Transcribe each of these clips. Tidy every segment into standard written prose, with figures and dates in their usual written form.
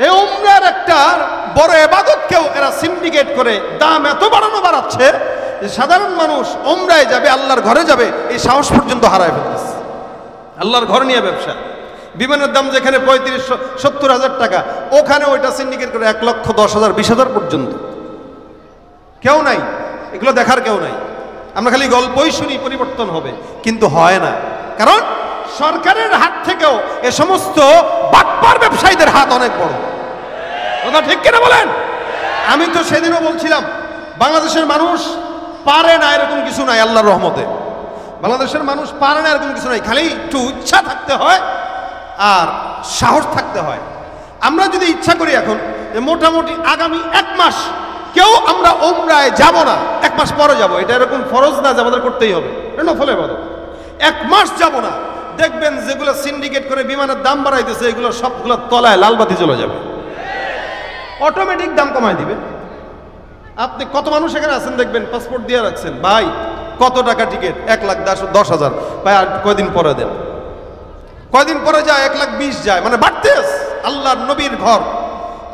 এই উমরার একটা বড় ইবাদতকেও এরা সিন্ডিকেট করে দাম এত বাড়াচ্ছে যে সাধারণ মানুষ উমরায় যাবে, আল্লাহর ঘরে যাবে, এই সাহস পর্যন্ত হারায় ফেলতেছে। আল্লাহর ঘর নিয়ে ব্যবসা, বিমানের দাম যেখানে 35-70 হাজার টাকা, ওখানে ওইটা সিন্ডিকেট করে 1,10,000 20,000 পর্যন্ত। কেউ নাই, এগুলো দেখার কেউ নাই। আমরা খালি গল্পই শুনি পরিবর্তন হবে, কিন্তু হয় না। কারণ সরকারের হাত থেকেও এ সমস্ত বাটপার ব্যবসায়ীদের হাত অনেক বড়। কথা ঠিক কিনা বলেন? আমি তো সেদিনও বলছিলাম, বাংলাদেশের মানুষ পারে না এরকম কিছু নাই। আল্লাহর রহমতে বাংলাদেশের মানুষ পারে না এরকম কিছু নাই, খালি একটু ইচ্ছা থাকতে হয় আর সাহস থাকতে হয়। আমরা যদি ইচ্ছা করি এখন যে মোটামুটি আগামী 1 মাস কেউ আমরা উমরায় যাব না, 1 মাস পরে যাব, এটা এরকম ফরজ না যে আমাদের করতেই হবে, এটা নফল ইবাদত। 1 মাস যাব না, দেখবেন যেগুলো সিন্ডিকেট করে বিমানের দাম বাড়াইতেছে এগুলো সবগুলো তলায় লালবাতি চলে যাবে, অটোমেটিক দাম কমায় দিবে। আপনি কত মানুষ এখানে আছেন দেখবেন, পাসপোর্ট দিয়ে রাখছেন, ভাই কত টাকা টিকিট? 1,10,000। ভাই আর কয়দিন পরে দেন, কয়দিন পরে যায় 1,20,000 যায়, মানে বাড়তে আছে। আল্লাহর নবীর ঘর,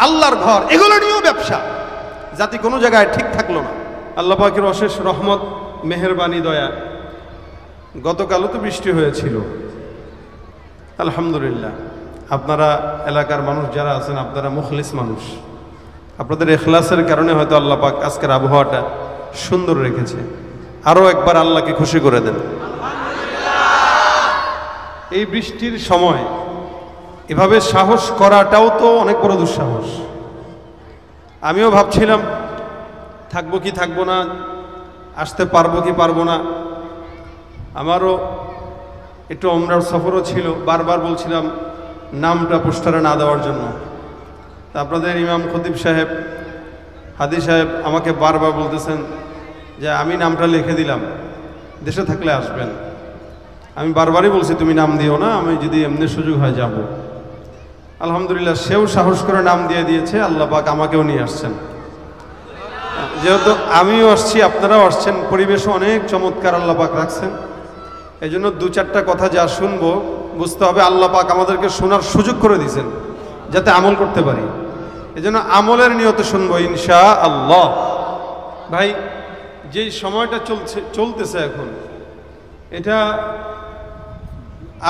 আল্লাহর ঘর, এগুলো নিয়েও ব্যবসা। জাতি কোনো জায়গায় ঠিক থাকলো না। আল্লাহ পাকের অশেষ রহমত, মেহেরবানি, দয়া। গতকালও তো বৃষ্টি হয়েছিল, আলহামদুলিল্লাহ। আপনারা এলাকার মানুষ যারা আছেন, আপনারা মুখলিস মানুষ, আপনাদের ইখলাসের কারণে হয়তো আল্লাহ পাক আজকের আবহাওয়াটা সুন্দর রেখেছে। আরও একবার আল্লাহকে খুশি করে দেন। এই বৃষ্টির সময় এভাবে সাহস করাটাও তো অনেক বড় দুঃসাহস। আমিও ভাবছিলাম থাকবো কি থাকবো না, আসতে পারবো কি পারবো না। আমারও একটু উমরার সফরও ছিল, বারবার বলছিলাম নামটা পোস্টারে না দেওয়ার জন্য। তা আপনাদের ইমাম খতিব সাহেব, হাদি সাহেব আমাকে বারবার বলতেছেন যে আমি নামটা লিখে দিলাম, দেশে থাকলে আসবেন। আমি বারবারই বলছি তুমি নাম দিও না, আমি যদি এমনি সুযোগ হয় যাব। আলহামদুলিল্লাহ, সেও সাহস করে নাম দিয়ে দিয়েছে। আল্লাহ পাক আমাকেও নিয়ে আসছেন, যেহেতু আমিও আসছি আপনারাও আসছেন, পরিবেশও অনেক চমৎকার আল্লাহ পাক রাখছেন। এই জন্য 2-4টা কথা যা শুনবো বুঝতে হবে আল্লাহ পাক আমাদেরকে শোনার সুযোগ করে দিয়েছেন যাতে আমল করতে পারি। এই জন্য আমলের নিয়তে শুনবো ইনশাআল্লাহ। ভাই, যেই সময়টা চলতেছে এখন, এটা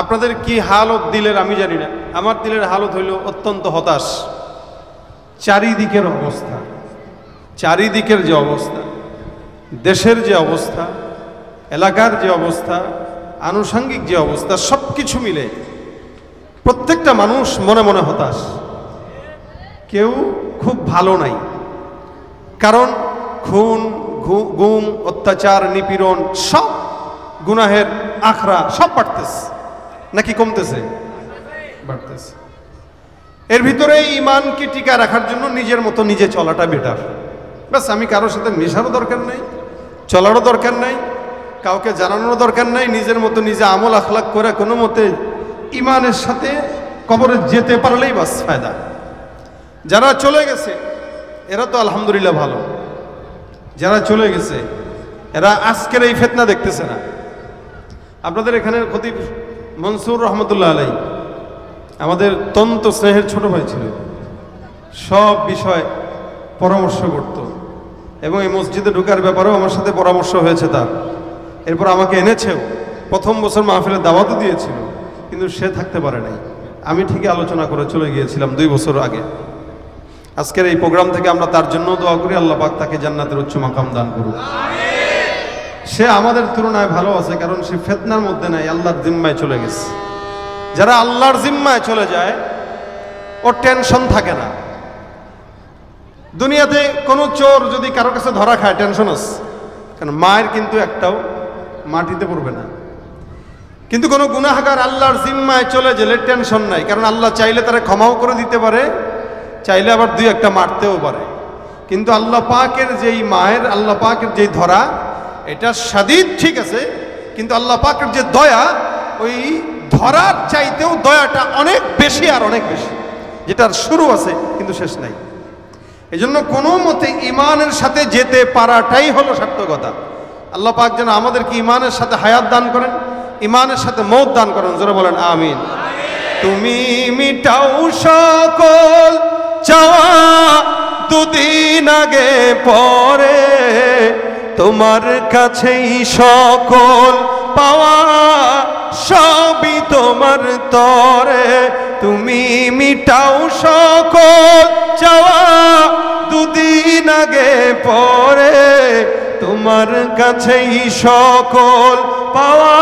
আপনাদের কি হালত দিলের আমি জানি না, আমার দিলের হালত হইল অত্যন্ত হতাশ। চারিদিকের অবস্থা, চারিদিকের যে অবস্থা, দেশের যে অবস্থা, এলাকার যে অবস্থা, আনুষঙ্গিক যে অবস্থা, সব কিছু মিলে প্রত্যেকটা মানুষ মনে মনে হতাশ। কেউ খুব ভালো নাই, কারণ খুন, গুম, অত্যাচার, নিপীড়ন, সব গুনাহের আখড়া সব বাড়তেছে নাকি কমতেছে? বাড়তেছে। এর ভিতরে ইমানকে টিকা রাখার জন্য নিজের মতো নিজে চলাটা বেটার। ব্যাস, আমি কারোর সাথে মেশারও দরকার নাই, চলারও দরকার নাই, কাউকে জানানোর দরকার নাই। নিজের মতো নিজে আমল আখলাক করে কোনো মতে ইমানের সাথে কবরে যেতে পারলেই বাস ফায়দা। যারা চলে গেছে এরা তো আলহামদুলিল্লাহ ভালো, যারা চলে গেছে এরা আজকের এই ফিতনা দেখতেছে না। আপনাদের এখানের খতিব মনসুর রহমতুল্লাহ আলাই আমাদের তন্ত স্নেহের ছোট ভাই ছিল, সব বিষয় পরামর্শ করত এবং এই মসজিদে ঢোকার ব্যাপারেও আমার সাথে পরামর্শ হয়েছে তার। এরপর আমাকে এনেছেও, প্রথম বছর মাহফিলের দাওয়াতও দিয়েছিল, কিন্তু সে থাকতে পারে নাই। আমি ঠিকই আলোচনা করে চলে গিয়েছিলাম 2 বছর আগে। আজকের এই প্রোগ্রাম থেকে আমরা তার জন্য দোয়া করি, আল্লাহ পাক তাকে জান্নাতের উচ্চ মাকাম দান করুন। সে আমাদের তুলনায় ভালো আছে, কারণ সে ফিতনার মধ্যে নাই, আল্লাহর জিম্মায় চলে গেছে। যারা আল্লাহর জিম্মায় চলে যায় ওর টেনশন থাকে না। দুনিয়াতে কোনো চোর যদি কারো কাছে ধরা খায় টেনশন আছে, কারণ মায়ের কিন্তু একটাও মাটিতে পড়বে না। কিন্তু কোনো গুনাহগার আল্লাহর জিম্মায় চলে গেলে টেনশন নাই, কারণ আল্লাহ চাইলে তারা ক্ষমাও করে দিতে পারে, চাইলে আবার 2-1টা মারতেও পারে। কিন্তু আল্লাহ পাকের যেই মায়ের, আল্লাহ পাকের যেই ধরা, এটা শাদীদ ঠিক আছে, কিন্তু আল্লাহ পাকের যে দয়া, ওই ধরার চাইতেও দয়াটা অনেক বেশি, আর অনেক বেশি, যেটার শুরু আছে কিন্তু শেষ নাই। এই জন্য কোনো মতে ইমানের সাথে যেতে পারাটাই হলো সার্থকতা। আল্লাহ পাক যেন আমাদেরকে ইমানের সাথে হায়াত দান করেন, ইমানের সাথে মওত দান করেন। জোরে বলেন আমিন। তুমি মিটাও সকল আগে পরে তোমার কাছেই সকল পাওয়া সবই তোমার তরে তুমি মিটাও সকল চাওয়া দুদিন আগে পরে তোমার কাছেই সকল পাওয়া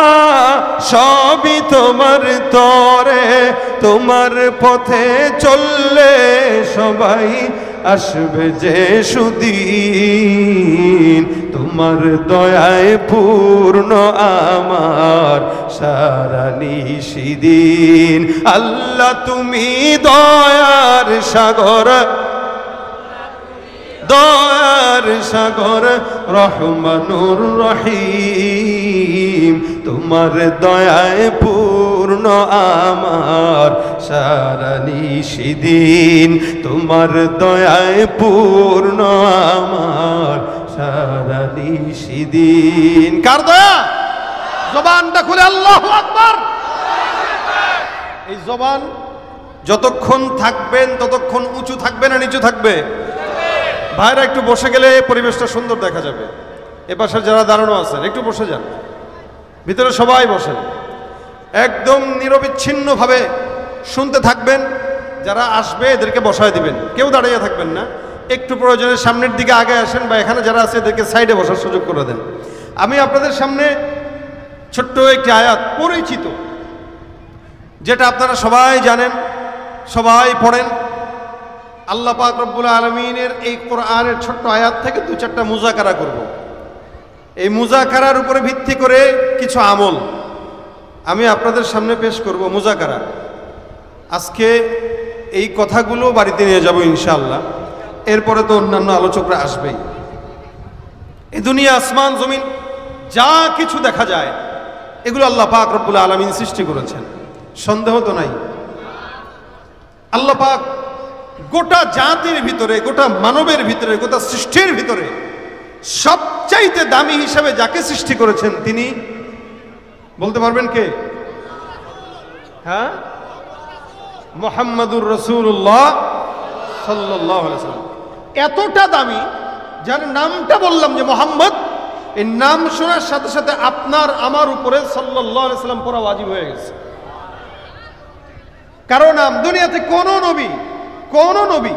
সবই তোমার তরে তোমার পথে চললে সবাই আসবে যে সুদিন তোমার দয়ায় পূর্ণ আমার সারা নিশিদিন আল্লাহ তুমি দয়ার সাগর দয়ার সাগর রহমানুর রহিম তোমার দয়ায় পূর্ণ আমার সারা নিশিদিন তোমার দয়ায় পূর্ণ আমার সারা নিশিদিন কার দয়া জবানটা খুলে আল্লাহু আকবার এই জবান যতক্ষণ থাকবেন ততক্ষণ উঁচু থাকবে না নিচু থাকবে ভাইরা একটু বসে গেলে পরিবেশটা সুন্দর দেখা যাবে এ পাশে যারা দাঁড়ানো আছেন একটু বসে যান ভিতরে সবাই বসেন একদম নিরবিচ্ছিন্নভাবে শুনতে থাকবেন যারা আসবে এদেরকে বসায় দিবেন কেউ দাঁড়িয়ে থাকবেন না একটু প্রয়োজনে সামনের দিকে আগে আসেন বা এখানে যারা আছে এদেরকে সাইডে বসার সুযোগ করে দেন আমি আপনাদের সামনে ছোট্ট একটি আয়াত পরিচিত যেটা আপনারা সবাই জানেন সবাই পড়েন আল্লাহ পাক রব্বুল আলামিনের এই কোরআনের ছোট্ট আয়াত থেকে দু চারটা মুজাকারা করব এই মুজাকারার উপরে ভিত্তি করে কিছু আমল আমি আপনাদের সামনে পেশ করব মুজাকারা আজকে এই কথাগুলো বাড়িতে নিয়ে যাব ইনশাআল্লাহ এরপরে তো অন্যান্য আলোচকরা আসবেই এই দুনিয়া আসমান জমিন যা কিছু দেখা যায় এগুলো আল্লাহ পাক রব্বুল আলামিন সৃষ্টি করেছেন সন্দেহ তো নাই আল্লাহ পাক গোটা জাতির ভিতরে গোটা মানবের ভিতরে গোটা সৃষ্টির ভিতরে সবচাইতে দামি হিসাবে যাকে সৃষ্টি করেছেন তিনি বলতে পারবেন কে হ্যাঁ মুহাম্মাদুর রাসূলুল্লাহ সাল্লাল্লাহু আলাইহি ওয়াসাল্লাম এতটা দামি যার নামটা বললাম যে মুহাম্মদ এই নাম শোনার সাথে সাথে আপনার আমার উপরে সাল্লাল্লাহু আলাইহি ওয়াসাল্লাম পড়া ওয়াজিব হয়ে গেছে কারণ নাম দুনিয়াতে কোন নবী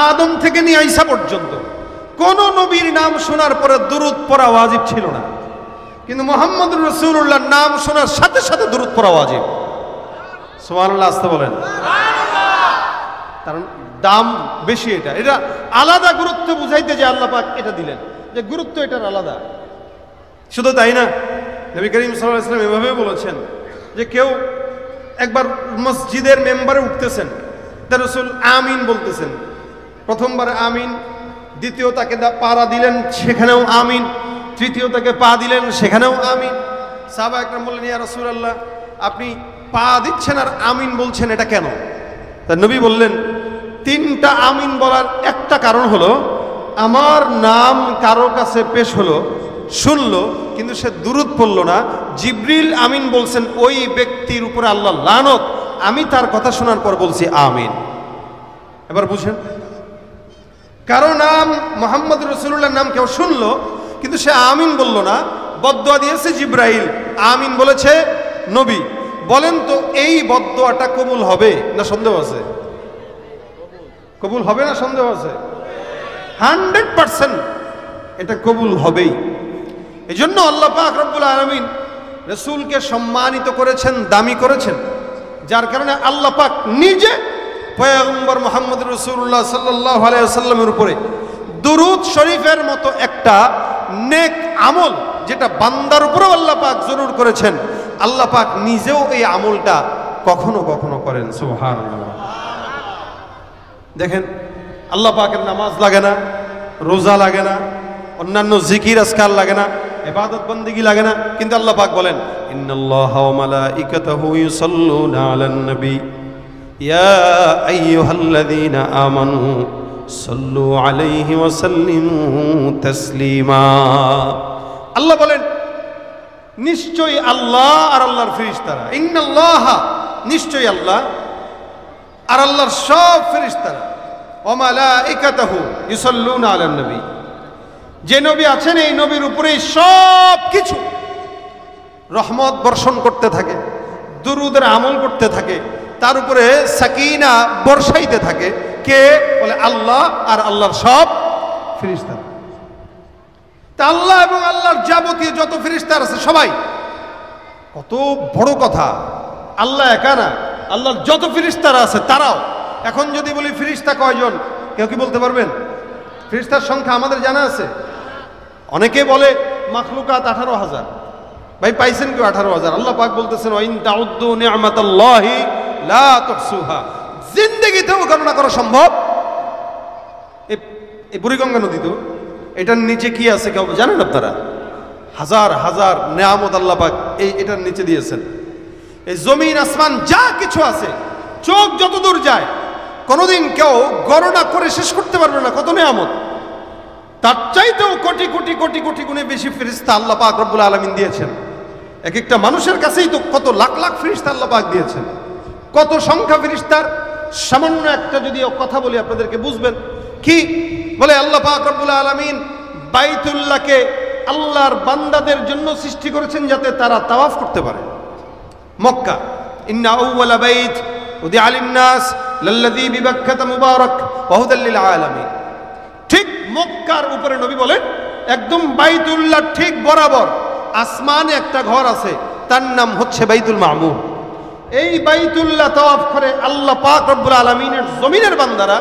আদম থেকে নিয়ে ঈসা পর্যন্ত কোন নবীর নাম শোনার পরে দুরূদ পড়া ওয়াজিব ছিল না কিন্তু মুহাম্মদুর রাসূলুল্লাহর নাম শোনার সাথে সাথে দুরূদ পড়া ওয়াজিব সুবহানাল্লাহ আসতে বলেন সুবহানাল্লাহ কারণ দাম বেশি এটা আলাদা গুরুত্ব বুঝাইতে যে আল্লাহ পাক এটা দিলেন যে গুরুত্ব এটার আলাদা শুধু তাই না নবী করিম সাল্লাল্লাহু আলাইহি ওয়াসাল্লাম এভাবে বলেছেন যে কেউ একবার মসজিদের মেম্বারে উঠতেছেন তার রাসূল আমিন বলতেছেন প্রথমবার আমিন দ্বিতীয় তাকে পাড়া দিলেন সেখানেও আমিন তৃতীয় তাকে পা দিলেন সেখানেও আমিন সাহাবা একরাম বললেন ইয়া রাসূলুল্লাহ আপনি পা দিচ্ছেন আর আমিন বলছেন এটা কেন তার নবী বললেন তিনটা আমিন বলার একটা কারণ হলো আমার নাম কারো কাছে পেশ হলো শুনলো কিন্তু সে দুরূদ পড়ল না জিবরিল আমিন বলছেন ওই ব্যক্তির উপরে আল্লাহ লানত আমি তার কথা শোনার পর বলছি আমিন এবার বুঝেন কারো নাম মুহাম্মদ রাসূলুল্লাহর নাম কেউ শুনলো কিন্তু সে আমিন বলল না বদদুয়া দিয়েছে জিবরাইল আমিন বলেছে নবী বলেন তো এই বদদুয়াটা কবুল হবে না সন্দেহ আছে কবুল হবে না সন্দেহ আছে 100% এটা কবুল হবেই এজন্য আল্লাহ পাক রব্বুল আলামিন রাসূলকে সম্মানিত করেছেন দামি করেছেন যার কারণে আল্লাহ পাক নিজে পয়গম্বর মুহাম্মদ রাসূলুল্লাহ সাল্লাল্লাহু আলাইহি ওয়াসাল্লামের উপরে দুরূদ শরীফের মতো একটা নেক আমল যেটা বান্দার উপরেও আল্লাহ পাক জরুর করেছেন আল্লাহ পাক নিজেও এই আমলটা কখনো কখনো করেন সুবহানাল্লাহ দেখেন আল্লাহ পাকের নামাজ লাগে না রোজা লাগে না অন্যান্য জিকির আজকার লাগে না ইবাদত বন্দেগী লাগে না কিন্তু আল্লাহ পাক বলেন ইন্নাল্লাহা ওয়া মালাইকাতাহু ইউসাল্লুনা আলান নবী ইয়া আইয়ুহাল্লাযীনা আমানু সাল্লু আলাইহি ওয়া সাল্লিমু তাসলিমা আল্লাহ বলেন নিশ্চয়ই আল্লাহ আর আল্লাহর ফেরেশতারা ইন্নাল্লাহা নিশ্চয়ই আল্লাহ আর আল্লাহর সব ফেরেশতারা ওয়া মালাইকাতুহু ইউসাল্লুনা আলান নবী, যে নবী আছেন এই নবীর উপরেই সব কিছু রহমত বর্ষণ করতে থাকে, দুরুদের আমল করতে থাকে, তার উপরে সাকিনা বর্ষাইতে থাকে। কে বলে? আল্লাহ আর আল্লাহর সব ফেরেশতা। তা আল্লাহ এবং আল্লাহর যাবতীয় যত ফেরেশতা আছে সবাই, কত বড় কথা, আল্লাহ একা না, আল্লাহর যত ফেরেশতারা আছে তারাও। এখন যদি বলি ফেরেশতা কয়জন, কেউ কি বলতে পারবেন? ফেরেশতার সংখ্যা আমাদের জানা আছে? অনেকে বলে মাখলুকাত 18,000। ভাই পাইছেন কেউ 18,000? আল্লাহ পাক বলতেছেন ওয়া ইন তাউদ্দু নি'মাতাল্লাহি লা তুহসুহা। জিন্দেগিতেও গণনা করা সম্ভব? এই বুড়িগঙ্গা নদী তো, এটার নিচে কি আছে কেউ জানেন আপনারা? হাজার হাজার নেয়ামত আল্লাহ পাক এটার নিচে দিয়েছেন। এই জমিন আসমান যা কিছু আছে, চোখ যতদূর যায় কোনোদিন কেউ গণনা করে শেষ করতে পারবে না কত নেয়ামত। তার চাইতেও কোটি কোটি কোটি কোটি গুণে বেশি ফেরেশতা আল্লাহ পাক রব্বুল আলামিন দিয়েছেন। এক একটা মানুষের কাছেই তো কত লাখ লাখ ফেরেশতা আল্লাহ পাক দিয়েছেন। কত সংখ্যা ফেরেশতার, সামান্য একটা যদি কথা বলি আপনাদেরকে বুঝবেন। কি বলে? আল্লাহ পাক রব্বুল আলামিন বাইতুল্লাহকে আল্লাহর বান্দাদের জন্য সৃষ্টি করেছেন যাতে তারা তাওয়াফ করতে পারে। মক্কা, ইন্না আউওয়ালা বাইত উদিআ লিন-নাস লাল্লাযী বিবাক্কাতা মুবারাক ওয়া হুদাল লিল আলামিন। ঠিক মক্কার উপরে নবী বলেন, একদম বাইতুল্লাহ ঠিক বরাবর আসমানে একটা ঘর আছে, তার নাম হচ্ছে বাইতুল মামুর। এই বাইতুল্লাহ তাওয়াফ করে আল্লাহ পাক রব্বুল আলামিনের জমিনের বান্দারা,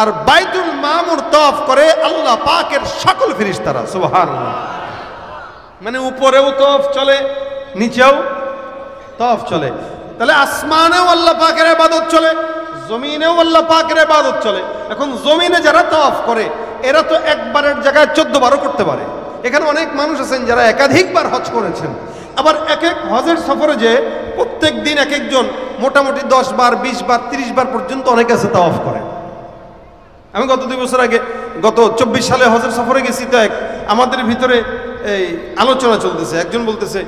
আর বাইতুল মামুর তাওয়াফ করে আল্লাহ পাকের সকল ফেরেশতারা। সুবহানাল্লাহ। মানে উপরেও তাওয়াফ চলে, নিচেও তাওয়াফ চলে। তাহলে আসমানেও আল্লাহ পাকের ইবাদত চলে, জমিনেও আল্লাহ পাকের ইবাদত চলে। এখন জমিনে যারা তাওয়াফ করে এরা তো একবারের জায়গায় 14 বারও করতে পারে। এখানে অনেক মানুষ আছেন যারা একাধিকবার হজ করেছেন। আবার এক এক হজের সফরে যে প্রত্যেক দিন এক একজন মোটামুটি 10 বার 20 বার 30 বার পর্যন্ত অনেকে আছে তাওয়াফ করে। আমি গত 2 বছর আগে, গত 24 সালে হজের সফরে গেছি, তো আমাদের ভিতরে এই আলোচনা চলতেছে। একজন বলতেছে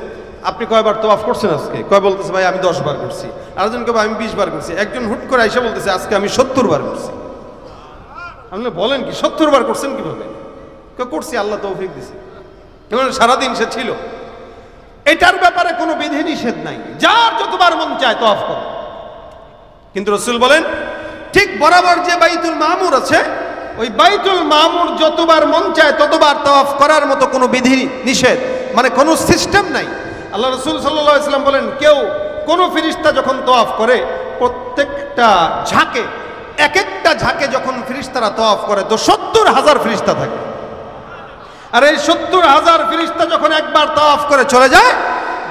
আপনি কয়বার তাওয়াফ করছেন আজকে? কয় বলতেছে ভাই আমি 10 বার করছি। আরেকজন কয় আমি 20 বার করছি। একজন হুট করে আইসা বলতেছে আজকে আমি 70 বার করছি। আমি বলেন কি 70 বার করছেন কিভাবে? করছি, আল্লাহ তৌফিক দিছে। সারাদিন সে ছিল। এটার ব্যাপারে কোনো বিধি নিষেধ নাই, যার যতবার মন চায় তাওয়াফ করে। কিন্তু রাসূল বলেন ঠিক বরাবর যে বাইতুল মামুর আছে, ওই বাইতুল মামুর যতবার মন চায় ততবার তাওয়াফ করার মতো কোনো বিধি নিষেধ, মানে কোনো সিস্টেম নাই। আল্লাহ রাসূল সাল্লাল্লাহু আলাইহি ওয়াসাল্লাম বলেন কেউ কোনো ফেরেশতা যখন তাওয়াফ করে, প্রত্যেকটা ঝাঁকে, এক একটা ঝাঁকে যখন ফেরেশতারা তাওয়াফ করে তো 70,000 ফেরেশতা থাকে। আর এই 70,000 ফেরেশতা যখন একবার তাওয়াফ করে চলে যায়,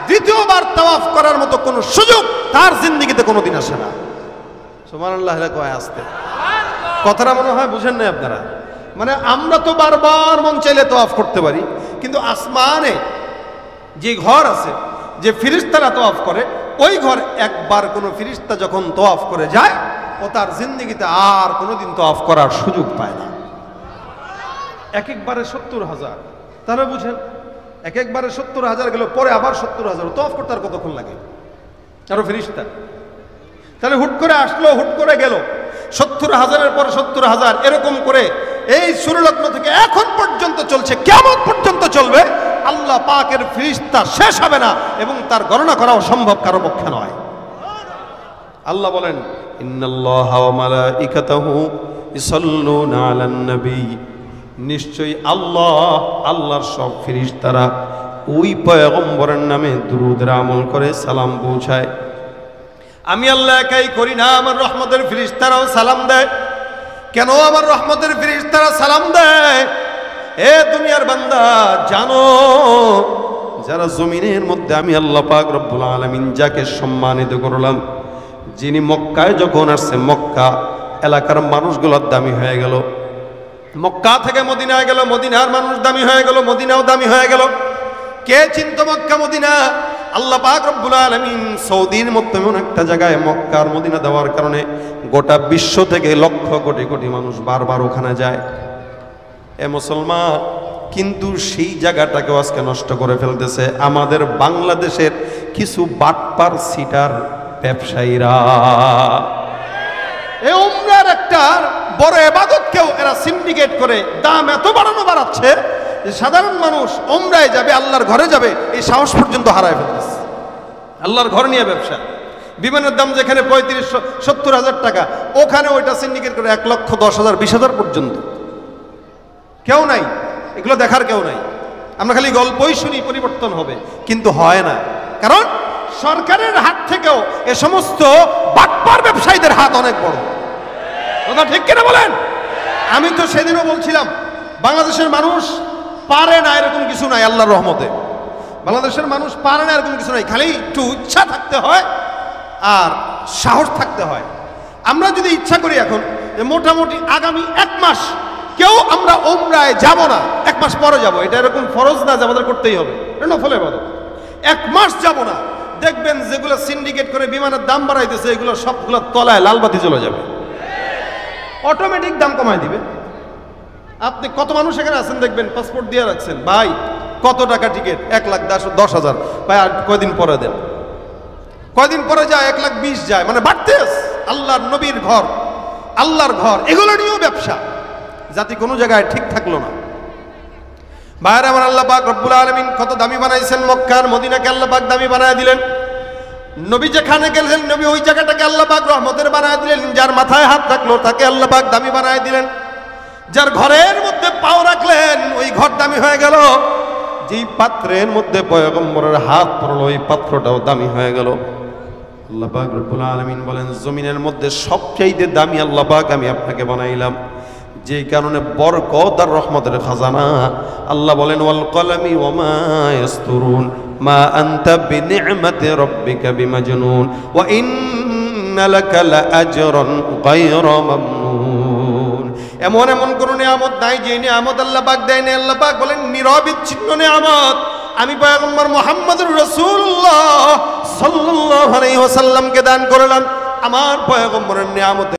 দ্বিতীয়বার তাওয়াফ করার মতো কোনো সুযোগ তার জিন্দেগিতে কোনোদিন আসে না। সুবহানাল্লাহ। কয় আসতে কথাটা মনে হয় বুঝেন না আপনারা। মানে আমরা তো বারবার মন চাইলে তাওয়াফ করতে পারি, কিন্তু আসমানে যে ঘর আছে, যে ফেরেশতারা তাওয়াফ করে, ওই ঘর একবার কোনো ফেরেশতা যখন তাওয়াফ করে যায়, ও তার জিন্দেগিতে আর কোনোদিন তাওয়াফ করার সুযোগ পায় না। এক একবারে 70,000, তারা বুঝেন এক একবারে 70,000 গেল, পরে আবার 70,000 তাওয়াফ করতে আর কতক্ষণ লাগে? আরো ফেরেশতা। তাহলে হুট করে আসলো, হুট করে গেল, 70,000-এর পরে 70,000, এরকম করে এই সূর্যলগ্ন থেকে এখন পর্যন্ত চলছে, কিয়ামত পর্যন্ত চলবে। আল্লাহ পাকের ফেরেশতা শেষ হবে না, এবং তার গণনা করাও সম্ভব কারো পক্ষে নয়। আল্লাহ বলেন ইন্নাল্লাহা ওয়া মালাইকাতাহু ইউসাল্লুনা আলান নবী। নিশ্চয়ই আল্লাহ, আল্লাহর সব ফেরেশতারা ওই পয়গম্বরের নামে দুরূদের আমল করে, সালাম পৌঁছায়। আমি আল্লাহ একাই করি না, আমার রহমতের ফেরেশতারাও সালাম দেয়। কেন আমার রহমতের ফেরেশতারা সালাম দেয়? এ দুনিয়ার বান্দা, জানো যারা জমিনের মধ্যে আমি আল্লাহ পাক রব্বুল আলামিন যাকে সম্মানিত করলাম, যিনি মক্কায় যখন আসছে, মক্কা এলাকার মানুষগুলোর দামি হয়ে গেল। মক্কা থেকে মদিনায় গেল, মদিনার মানুষ দামি হয়ে গেল, মদিনাও দামি হয়ে গেল। কে চিনত মক্কা মদিনা? আল্লাহ পাক রব্বুল আলামিন সৌদির মতো এমন একটা জায়গায় মক্কা আর মদিনা দেওয়ার কারণে গোটা বিশ্ব থেকে লক্ষ কোটি কোটি মানুষ বারবার ওখানে যায়। এ মুসলমান, কিন্তু সেই জায়গাটাকে আজকে নষ্ট করে ফেলতেছে আমাদের বাংলাদেশের কিছু বাটপার সিটার ব্যবসায়ীরা। এই উমরার একটা বড় ইবাদতকেও এরা সিন্ডিকেট করে দাম এত বাড়াচ্ছে যে সাধারণ মানুষ ওমরায় যাবে, আল্লাহর ঘরে যাবে, এই সাহস পর্যন্ত হারায় ফেলতেছে। আল্লাহর ঘর নিয়ে ব্যবসা, বিমানের দাম যেখানে 35-70 হাজার টাকা, ওখানে ওইটা সিন্ডিকেট করে 1,10,000 20,000 পর্যন্ত। কেউ নাই, এগুলো দেখার কেউ নাই। আমরা খালি গল্পই শুনি পরিবর্তন হবে, কিন্তু হয় না। কারণ সরকারের হাত থেকেও এ সমস্ত বাটপার ব্যবসায়ীদের হাত অনেক বড়। কথা ঠিক কিনা বলেন? আমি তো সেদিনও বলছিলাম, বাংলাদেশের মানুষ পারে না এরকম কিছু নাই। আল্লাহর রহমতে বাংলাদেশের মানুষ পারে না এরকম কিছু নাই, খালি একটু ইচ্ছা থাকতে হয় আর সাহস থাকতে হয়। আমরা যদি ইচ্ছা করি এখন যে মোটামুটি আগামী 1 মাস কেউ আমরা ওমরায় যাব না, 1 মাস পরে যাব, এটা এরকম ফরজ না যে আমাদের করতেই হবে, এটা নফল ইবাদত। 1 মাস যাব না, দেখবেন যেগুলো সিন্ডিকেট করে বিমানের দাম বাড়াইতেছে এগুলো সবগুলো তলায় লালবাতি চলে যাবে, অটোমেটিক দাম কমায় দিবে। আপনি কত মানুষ এখানে আছেন দেখবেন, পাসপোর্ট দিয়ে রাখছেন, ভাই কত টাকা টিকিট? 1,10,000। ভাই আর কয়দিন পরে দেন, কয়দিন পরে যায় 1,20,000 যায়, মানে বাড়তে আছে। আল্লাহর নবীর ঘর, আল্লাহর ঘর, এগুলো নিয়েও ব্যবসা। জাতি কোনো জায়গায় ঠিক থাকলো না। ভাইয়ের আমার, আল্লাহ পাক রব্বুল আলামিন কত দামি বানাইছেন। মক্কার মদিনাকে আল্লাহ পাক দামি বানায় দিলেন। নবী যেখানে গেলেন, নবী ওই জায়গাটাকে আল্লাহ পাক রহমতের বানায় দিলেন। যার মাথায় হাত রাখলো তাকে আল্লাহ পাক দামি বানায় দিলেন। যার ঘরের মধ্যে পাও রাখলেন ওই ঘর দামি হয়ে গেল। যেই পাত্রের মধ্যে পয়গম্বরের হাত পড়লো ওই পাত্রটাও দামি হয়ে গেল। আল্লাহ পাক রব্বুল আলামিন বলেন, জমিনের মধ্যে সবচাইতে দামি আল্লাহ পাক আমি আপনাকে বানাইলাম, যেই কারণে বরকত আর রহমতের খাজানা। আল্লাহ বলেন, ওয়াল কলামি ওয়া মা ইয়াসতুরুন মা আনতা বিনি'মাতি রাব্বিকা বিমাজনুন ওয়া ইন্না লাকা লাআজরান গায়রা মামনুন। এমন এমন কোন নিয়ামত নাই যে নিয়ামত আল্লাহ পাক দেয় না। আল্লাহ পাক বলেন, নিরবিচ্ছিন্ন নিয়ামত আমি পয়গম্বর মুহাম্মদুর রাসূলুল্লাহ সাল্লাল্লাহু আলাইহি ওয়াসাল্লামকে দান করলাম। আমার পয়গম্বরের নিয়ামত